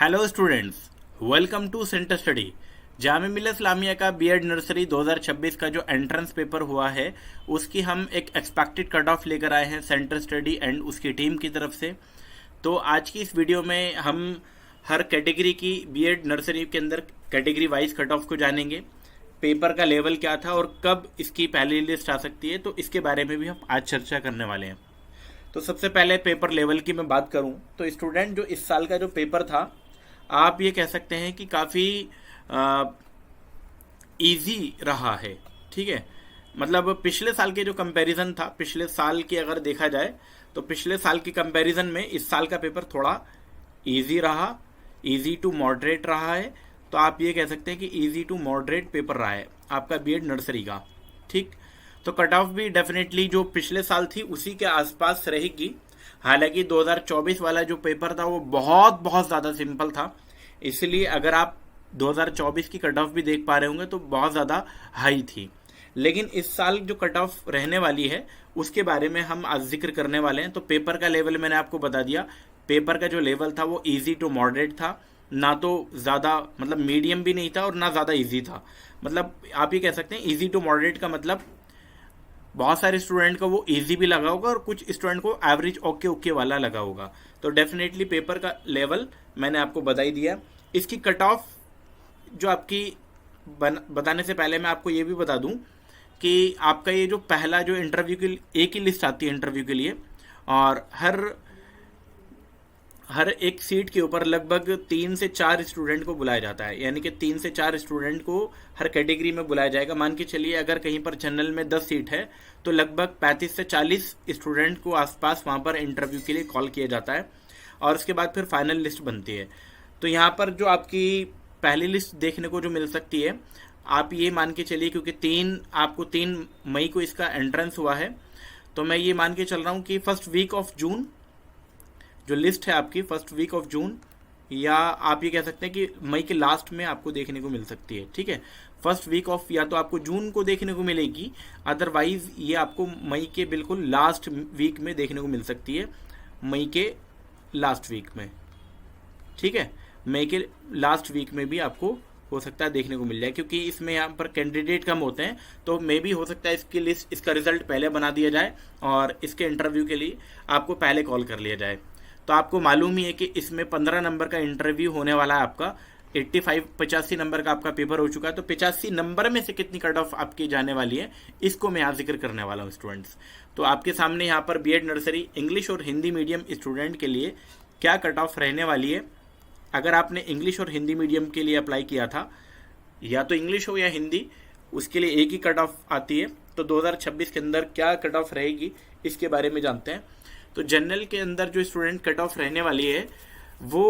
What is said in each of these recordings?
Hello students, welcome to centre study. Jamia Millia Islamia का BEd nursery 2026 का जो एंट्रेंस पेपर हुआ है उसकी हम एक एक्सपेक्टेड कट ऑफ लेकर आए हैं सेंटर स्टडी एंड उसकी टीम की तरफ से। तो आज की इस वीडियो में हम हर कैटेगरी की बीएड नर्सरी के अंदर कैटेगरी वाइज कट ऑफ को जानेंगे, पेपर का लेवल क्या था और कब इसकी पहली लिस्ट आ सकती है, तो इसके बारे में भी हम आज चर्चा करने वाले हैं। तो सबसे पहले पेपर लेवल की मैं बात करूं तो स्टूडेंट जो इस साल का जो पेपर था, आप ये कह सकते हैं कि काफ़ी इजी रहा है। ठीक है, मतलब पिछले साल के जो कंपैरिजन था, पिछले साल की अगर देखा जाए तो पिछले साल की कंपैरिजन में इस साल का पेपर थोड़ा इजी रहा, इजी टू मॉडरेट रहा है। तो आप ये कह सकते हैं कि इजी टू मॉडरेट पेपर रहा है आपका बीएड नर्सरी का। ठीक, तो कट ऑफ भी डेफिनेटली जो पिछले साल थी उसी के आसपास रहेगी। हालांकि 2024 वाला जो पेपर था वो बहुत बहुत ज़्यादा सिंपल था, इसलिए अगर आप 2024 की कट ऑफ भी देख पा रहे होंगे तो बहुत ज़्यादा हाई थी। लेकिन इस साल जो कट ऑफ रहने वाली है उसके बारे में हम आज जिक्र करने वाले हैं। तो पेपर का लेवल मैंने आपको बता दिया, पेपर का जो लेवल था वो इजी टू मॉडरेट था, ना तो ज़्यादा मतलब मीडियम भी नहीं था और ना ज़्यादा इजी था। मतलब आप ये कह सकते हैं इजी टू मॉडरेट का मतलब बहुत सारे स्टूडेंट को वो इजी भी लगा होगा और कुछ स्टूडेंट को एवरेज ओके ओके वाला लगा होगा। तो डेफिनेटली पेपर का लेवल मैंने आपको बता ही दिया। इसकी कट ऑफ जो आपकी बताने से पहले मैं आपको ये भी बता दूं कि आपका ये जो पहला जो इंटरव्यू के एक ही लिस्ट आती है इंटरव्यू के लिए, और हर एक सीट के ऊपर लगभग 3 से 4 स्टूडेंट को बुलाया जाता है, यानी कि 3 से 4 स्टूडेंट को हर कैटेगरी में बुलाया जाएगा। मान के चलिए अगर कहीं पर जनरल में 10 सीट है तो लगभग 35 से 40 स्टूडेंट को आसपास वहाँ पर इंटरव्यू के लिए कॉल किया जाता है और उसके बाद फिर फाइनल लिस्ट बनती है। तो यहाँ पर जो आपकी पहली लिस्ट देखने को जो मिल सकती है, आप ये मान के चलिए क्योंकि आपको 3 मई को इसका एंट्रेंस हुआ है, तो मैं ये मान के चल रहा हूँ कि फर्स्ट वीक ऑफ जून जो लिस्ट है आपकी, फर्स्ट वीक ऑफ जून या आप ये कह सकते हैं कि मई के लास्ट में आपको देखने को मिल सकती है। ठीक है, फर्स्ट वीक ऑफ या तो आपको जून को देखने को मिलेगी, अदरवाइज ये आपको मई के बिल्कुल लास्ट वीक में देखने को मिल सकती है, मई के लास्ट वीक में। ठीक है, मई के लास्ट वीक में भी आपको हो सकता है देखने को मिल जाए, क्योंकि इसमें यहाँ पर कैंडिडेट कम होते हैं, तो मे भी हो सकता है इसकी लिस्ट, इसका रिजल्ट पहले बना दिया जाए और इसके इंटरव्यू के लिए आपको पहले कॉल कर लिया जाए। तो आपको मालूम ही है कि इसमें 15 नंबर का इंटरव्यू होने वाला है आपका, 85 नंबर का आपका पेपर हो चुका है। तो 85 नंबर में से कितनी कट ऑफ आपकी जाने वाली है, इसको मैं यहाँ जिक्र करने वाला हूँ स्टूडेंट्स। तो आपके सामने यहाँ पर बीएड नर्सरी इंग्लिश और हिंदी मीडियम स्टूडेंट के लिए क्या कट ऑफ रहने वाली है। अगर आपने इंग्लिश और हिंदी मीडियम के लिए अप्लाई किया था, या तो इंग्लिश हो या हिंदी, उसके लिए एक ही कट ऑफ आती है। तो 2026 के अंदर क्या कट ऑफ रहेगी इसके बारे में जानते हैं। तो जनरल के अंदर जो स्टूडेंट कट ऑफ रहने वाली है वो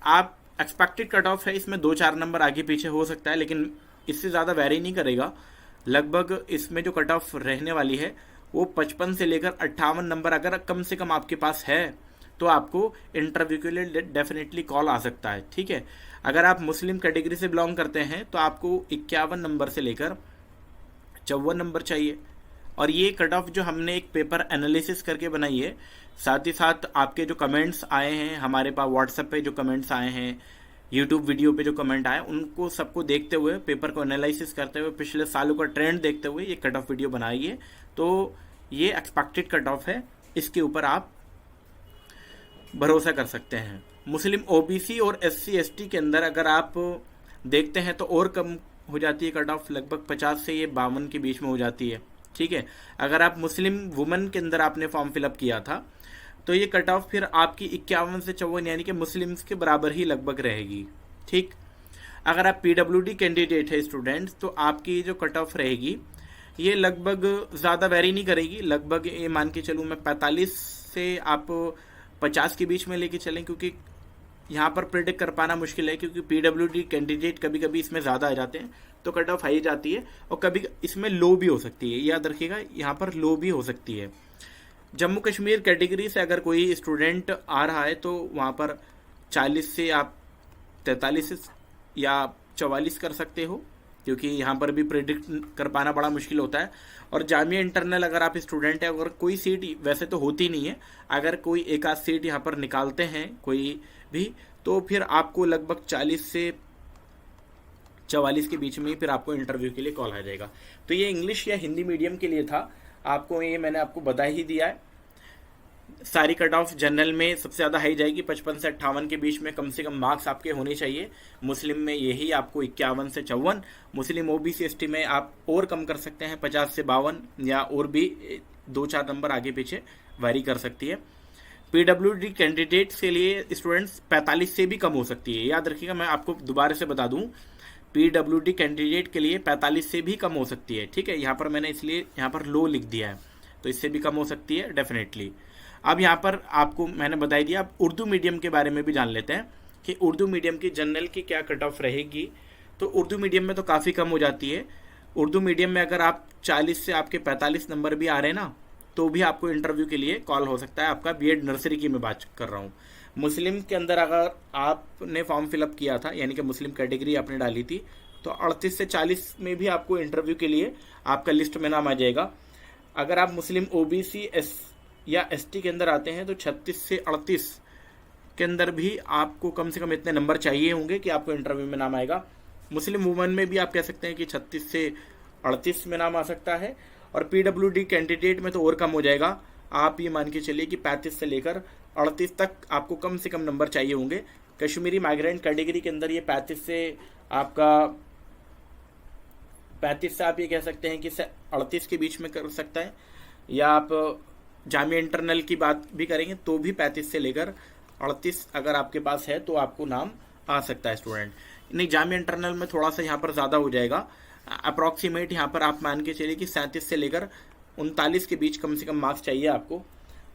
आप एक्सपेक्टेड कट ऑफ है, इसमें 2-4 नंबर आगे पीछे हो सकता है, लेकिन इससे ज़्यादा वेरी नहीं करेगा। लगभग इसमें जो कट ऑफ रहने वाली है वो 55 से लेकर 58 नंबर अगर कम से कम आपके पास है तो आपको इंटरव्यू के लिए डेफिनेटली कॉल आ सकता है। ठीक है, अगर आप मुस्लिम कैटेगरी से बिलोंग करते हैं तो आपको 51 नंबर से लेकर 54 नंबर चाहिए। और ये कट ऑफ जो हमने एक पेपर एनालिसिस करके बनाई है, साथ ही साथ आपके जो कमेंट्स आए हैं हमारे पास व्हाट्सएप पे, जो कमेंट्स आए हैं यूट्यूब वीडियो पे जो कमेंट आए, उनको सबको देखते हुए, पेपर को एनालिसिस करते हुए, पिछले सालों का ट्रेंड देखते हुए ये कट ऑफ वीडियो बनाई है। तो ये एक्सपेक्टेड कट ऑफ है, इसके ऊपर आप भरोसा कर सकते हैं। मुस्लिम ओबीसी और एससी एसटी के अंदर अगर आप देखते हैं तो और कम हो जाती है कट ऑफ, लगभग 50 से ये 52 के बीच में हो जाती है। ठीक है, अगर आप मुस्लिम वुमेन के अंदर आपने फॉर्म फिलअप किया था तो ये कट ऑफ फिर आपकी 51 से 54 यानी कि मुस्लिम्स के बराबर ही लगभग रहेगी। ठीक, अगर आप पीडब्ल्यूडी कैंडिडेट है स्टूडेंट्स तो आपकी जो कट ऑफ रहेगी ये लगभग ज़्यादा वेरी नहीं करेगी, लगभग ये मान के चलूँ मैं 45 से आप 50 के बीच में लेके चलें, क्योंकि यहाँ पर प्रिडिक्ट कर पाना मुश्किल है, क्योंकि पीडब्ल्यूडी कैंडिडेट कभी कभी इसमें ज़्यादा आ जाते हैं तो कट ऑफ हाई जाती है, और कभी इसमें लो भी हो सकती है, याद रखिएगा यहाँ पर लो भी हो सकती है। जम्मू कश्मीर कैटेगरी से अगर कोई स्टूडेंट आ रहा है तो वहाँ पर 40 से आप 43 या 44 कर सकते हो, क्योंकि यहाँ पर भी प्रिडिक्ट कर पाना बड़ा मुश्किल होता है। और जामिया इंटरनल अगर आप स्टूडेंट है, अगर कोई सीट वैसे तो होती नहीं है, अगर कोई एक आध सीट यहाँ पर निकालते हैं कोई भी, तो फिर आपको लगभग 40 से 44 के बीच में ही फिर आपको इंटरव्यू के लिए कॉल आ जाएगा। तो ये इंग्लिश या हिंदी मीडियम के लिए था, आपको ये मैंने आपको बता ही दिया है। सारी कट ऑफ जनरल में सबसे ज़्यादा हाई जाएगी, 55 से 58 के बीच में कम से कम मार्क्स आपके होने चाहिए। मुस्लिम में यही आपको 51 से 54, मुस्लिम ओबीसी एसटी में आप और कम कर सकते हैं 50 से 52, या और भी 2-4 नंबर आगे पीछे वारी कर सकती है। पीडब्ल्यूडी कैंडिडेट्स के लिए स्टूडेंट्स 45 से भी कम हो सकती है, याद रखिएगा, मैं आपको दोबारा से बता दूं, पीडब्ल्यूडी कैंडिडेट के लिए 45 से भी कम हो सकती है, ठीक है। यहाँ पर मैंने इसलिए यहाँ पर लो लिख दिया है, तो इससे भी कम हो सकती है डेफिनेटली। अब यहाँ पर आपको मैंने बता दिया, अब उर्दू मीडियम के बारे में भी जान लेते हैं कि उर्दू मीडियम की जनरल की क्या कट ऑफ रहेगी। तो उर्दू मीडियम में तो काफ़ी कम हो जाती है। उर्दू मीडियम में अगर आप 40 से आपके 45 नंबर भी आ रहे हैं ना, तो भी आपको इंटरव्यू के लिए कॉल हो सकता है। आपका बीएड नर्सरी की मैं बात कर रहा हूँ। मुस्लिम के अंदर अगर आपने फॉर्म फिलअप किया था, यानी कि मुस्लिम कैटेगरी आपने डाली थी, तो 38 से 40 में भी आपको इंटरव्यू के लिए आपका लिस्ट में नाम आ जाएगा। अगर आप मुस्लिम ओबीसी या एसटी के अंदर आते हैं तो 36 से 38 के अंदर भी आपको कम से कम इतने नंबर चाहिए होंगे कि आपको इंटरव्यू में नाम आएगा। मुस्लिम वुमेन में भी आप कह सकते हैं कि 36 से 38 में नाम आ सकता है। और पीडब्ल्यूडी कैंडिडेट में तो और कम हो जाएगा, आप ये मान के चलिए कि 35 से लेकर 38 तक आपको कम से कम नंबर चाहिए होंगे। कश्मीरी माइग्रेंट कैटेगरी के अंदर ये 35 से आप ये कह सकते हैं कि 38 के बीच में कर सकता है। या आप जामिया इंटरनल की बात भी करेंगे तो भी 35 से लेकर 38 अगर आपके पास है तो आपको नाम आ सकता है स्टूडेंट। नहीं, जामिया इंटरनल में थोड़ा सा यहाँ पर ज़्यादा हो जाएगा, अप्रॉक्सीमेट यहाँ पर आप मान के चलिए कि 37 से लेकर 39 के बीच कम से कम मार्क्स चाहिए आपको।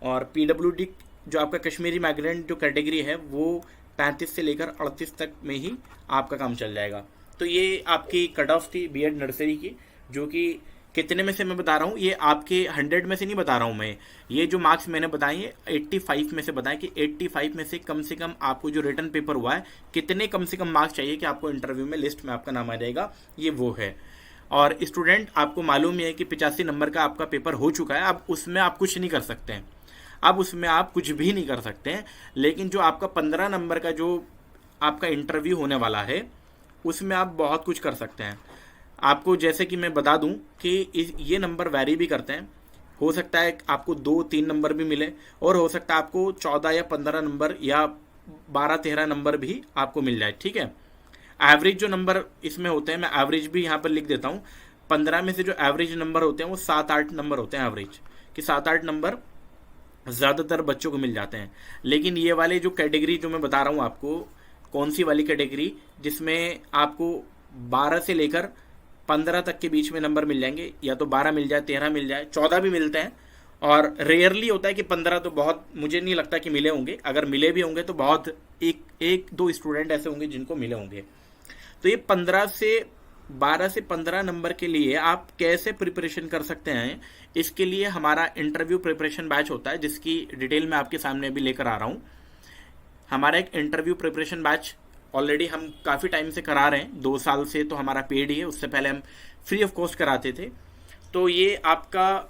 और पीडब्ल्यूडी जो आपका कश्मीरी माइग्रेंट जो कैटेगरी है वो 35 से लेकर 38 तक में ही आपका काम चल जाएगा। तो ये आपकी कट ऑफ थी बीएड नर्सरी की, जो कि कितने में से मैं बता रहा हूँ, ये आपके 100 में से नहीं बता रहा हूँ मैं। ये जो मार्क्स मैंने बताए हैं 85 में से बताएं कि 85 में से कम आपको जो रिटर्न पेपर हुआ है कितने कम से कम मार्क्स चाहिए कि आपको इंटरव्यू में लिस्ट में आपका नाम आ जाएगा, ये वो है। और स्टूडेंट आपको मालूम ही है कि 85 नंबर का आपका पेपर हो चुका है, अब उसमें आप कुछ नहीं कर सकते हैं, अब उसमें आप कुछ भी नहीं कर सकते हैं। लेकिन जो आपका 15 नंबर का जो आपका इंटरव्यू होने वाला है उसमें आप बहुत कुछ कर सकते हैं। आपको जैसे कि मैं बता दूं कि ये नंबर वैरी भी करते हैं, हो सकता है आपको 2-3 नंबर भी मिले, और हो सकता है आपको 14 या 15 नंबर या 12-13 नंबर भी आपको मिल जाए, ठीक है। एवरेज जो नंबर इसमें होते हैं, मैं एवरेज भी यहाँ पर लिख देता हूँ। 15 में से जो एवरेज नंबर होते हैं वो 7-8 नंबर होते हैं एवरेज, कि 7-8 नंबर ज़्यादातर बच्चों को मिल जाते हैं। लेकिन ये वाले जो कैटेगरी जो मैं बता रहा हूँ आपको, कौन सी वाली कैटेगरी, जिसमें आपको 12 से लेकर 15 तक के बीच में नंबर मिल जाएंगे, या तो 12 मिल जाए, 13 मिल जाए, 14 भी मिलते हैं, और रेयरली होता है कि 15 तो बहुत मुझे नहीं लगता कि मिले होंगे। अगर मिले भी होंगे तो बहुत एक दो स्टूडेंट ऐसे होंगे जिनको मिले होंगे। तो ये 12 से 15 नंबर के लिए आप कैसे प्रिपरेशन कर सकते हैं, इसके लिए हमारा इंटरव्यू प्रिपरेशन बैच होता है, जिसकी डिटेल मैं आपके सामने भी लेकर आ रहा हूँ। हमारा एक इंटरव्यू प्रिपरेशन बैच ऑलरेडी हम काफ़ी टाइम से करा रहे हैं, 2 साल से तो हमारा पेड ही है, उससे पहले हम फ्री ऑफ कॉस्ट कराते थे। तो ये आपका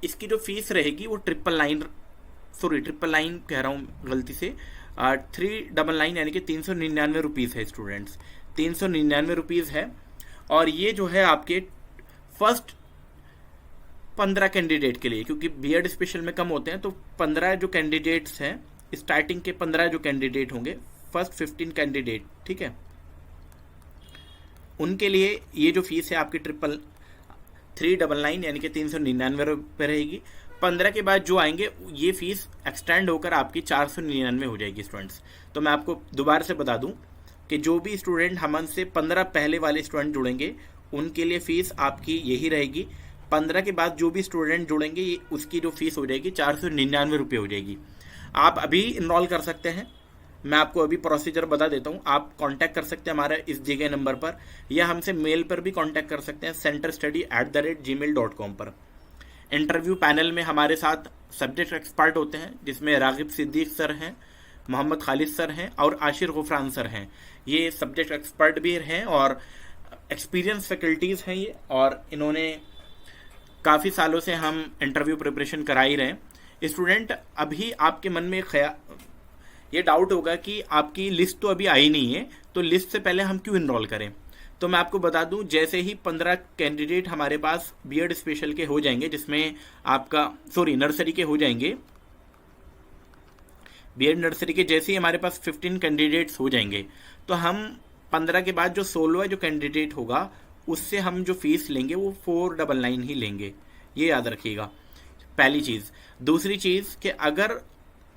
इसकी जो फीस रहेगी वो 999 कह रहा हूँ गलती से, 399 यानी कि 399 रुपीज़ है स्टूडेंट्स, 399 रुपीज़ है। और ये जो है आपके फर्स्ट 15 कैंडिडेट के लिए, क्योंकि बीएड स्पेशल में कम होते हैं, तो 15 जो कैंडिडेट्स हैं, स्टार्टिंग के 15 जो कैंडिडेट होंगे, फर्स्ट 15 कैंडिडेट, ठीक है, उनके लिए ये जो फीस है आपकी 399 यानी कि 399 रुपये रहेगी। 15 के बाद जो आएंगे ये फीस एक्सटेंड होकर आपकी 499 हो जाएगी स्टूडेंट्स। तो मैं आपको दोबारा से बता दूं कि जो भी स्टूडेंट हमसे 15 पहले वाले स्टूडेंट जुड़ेंगे उनके लिए फ़ीस आपकी यही रहेगी। 15 के बाद जो भी स्टूडेंट जुड़ेंगे उसकी जो फीस हो जाएगी 499 रुपये हो जाएगी। आप अभी इनरोल कर सकते हैं, मैं आपको अभी प्रोसीजर बता देता हूँ। आप कांटेक्ट कर सकते हैं हमारे इस दिए गए नंबर पर, या हमसे मेल पर भी कांटेक्ट कर सकते हैं centerstudy@gmail.com पर। इंटरव्यू पैनल में हमारे साथ सब्जेक्ट एक्सपर्ट होते हैं, जिसमें रागिब सिद्दीक सर हैं, मोहम्मद खालिद सर हैं और आशिर गुफरान सर हैं। ये सब्जेक्ट एक्सपर्ट भी हैं और एक्सपीरियंस फैकल्टीज़ हैं ये, और इन्होंने काफ़ी सालों से हम इंटरव्यू प्रिपरेशन करा ही रहे हैं। स्टूडेंट, अभी आपके मन में ये डाउट होगा कि आपकी लिस्ट तो अभी आई नहीं है, तो लिस्ट से पहले हम क्यों इनरोल करें। तो मैं आपको बता दूं, जैसे ही 15 कैंडिडेट हमारे पास बीएड स्पेशल के हो जाएंगे, जिसमें आपका नर्सरी के हो जाएंगे, बीएड नर्सरी के जैसे ही हमारे पास 15 कैंडिडेट्स हो जाएंगे, तो हम 15 के बाद जो 16वां जो कैंडिडेट होगा उससे हम जो फीस लेंगे वो 499 ही लेंगे, ये याद रखिएगा। पहली चीज़। दूसरी चीज़ कि अगर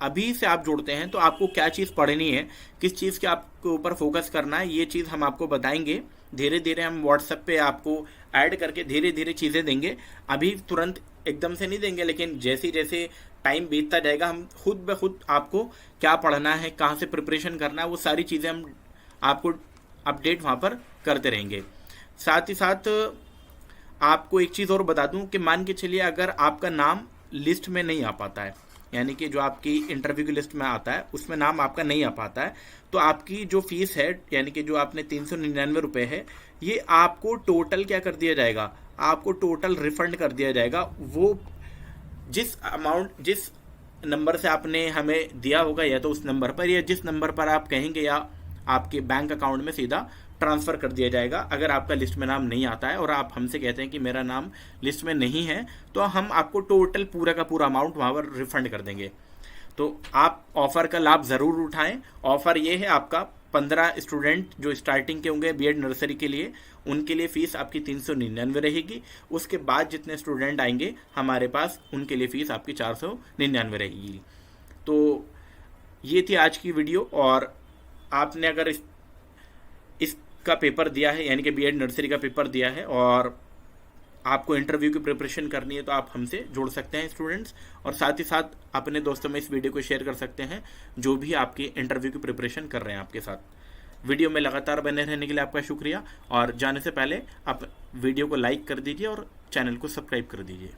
अभी से आप जुड़ते हैं तो आपको क्या चीज़ पढ़नी है, किस चीज़ के आपको ऊपर फोकस करना है, ये चीज़ हम आपको बताएंगे। धीरे धीरे हम व्हाट्सएप पे आपको ऐड करके धीरे धीरे चीज़ें देंगे, अभी तुरंत एकदम से नहीं देंगे, लेकिन जैसे जैसे टाइम बीतता जाएगा हम खुद ब खुद आपको क्या पढ़ना है, कहाँ से प्रिपरेशन करना है, वो सारी चीज़ें हम आपको अपडेट वहाँ पर करते रहेंगे। साथ ही साथ आपको एक चीज़ और बता दूं कि मान के चलिए अगर आपका नाम लिस्ट में नहीं आ पाता है, यानी कि जो आपकी इंटरव्यू की लिस्ट में आता है उसमें नाम आपका नहीं आ पाता है, तो आपकी जो फीस है, यानी कि जो आपने 399 रुपये है, ये आपको टोटल क्या कर दिया जाएगा, आपको टोटल रिफंड कर दिया जाएगा। वो जिस अमाउंट, जिस नंबर से आपने हमें दिया होगा, या तो उस नंबर पर, या जिस नंबर पर आप कहेंगे, या आपके बैंक अकाउंट में सीधा ट्रांसफ़र कर दिया जाएगा। अगर आपका लिस्ट में नाम नहीं आता है और आप हमसे कहते हैं कि मेरा नाम लिस्ट में नहीं है, तो हम आपको टोटल पूरा का पूरा अमाउंट वहाँ पर रिफंड कर देंगे। तो आप ऑफ़र का लाभ ज़रूर उठाएं। ऑफ़र ये है, आपका 15 स्टूडेंट जो स्टार्टिंग के होंगे बीएड नर्सरी के लिए, उनके लिए फ़ीस आपकी 399 रहेगी। उसके बाद जितने स्टूडेंट आएंगे हमारे पास, उनके लिए फ़ीस आपकी 499 रहेगी। तो ये थी आज की वीडियो। और आपने अगर इसका पेपर दिया है, यानी कि बीएड नर्सरी का पेपर दिया है, और आपको इंटरव्यू की प्रिपरेशन करनी है, तो आप हमसे जुड़ सकते हैं स्टूडेंट्स। और साथ ही साथ अपने दोस्तों में इस वीडियो को शेयर कर सकते हैं जो भी आपकी इंटरव्यू की प्रिपरेशन कर रहे हैं आपके साथ। वीडियो में लगातार बने रहने के लिए आपका शुक्रिया। और जाने से पहले आप वीडियो को लाइक कर दीजिए और चैनल को सब्सक्राइब कर दीजिए।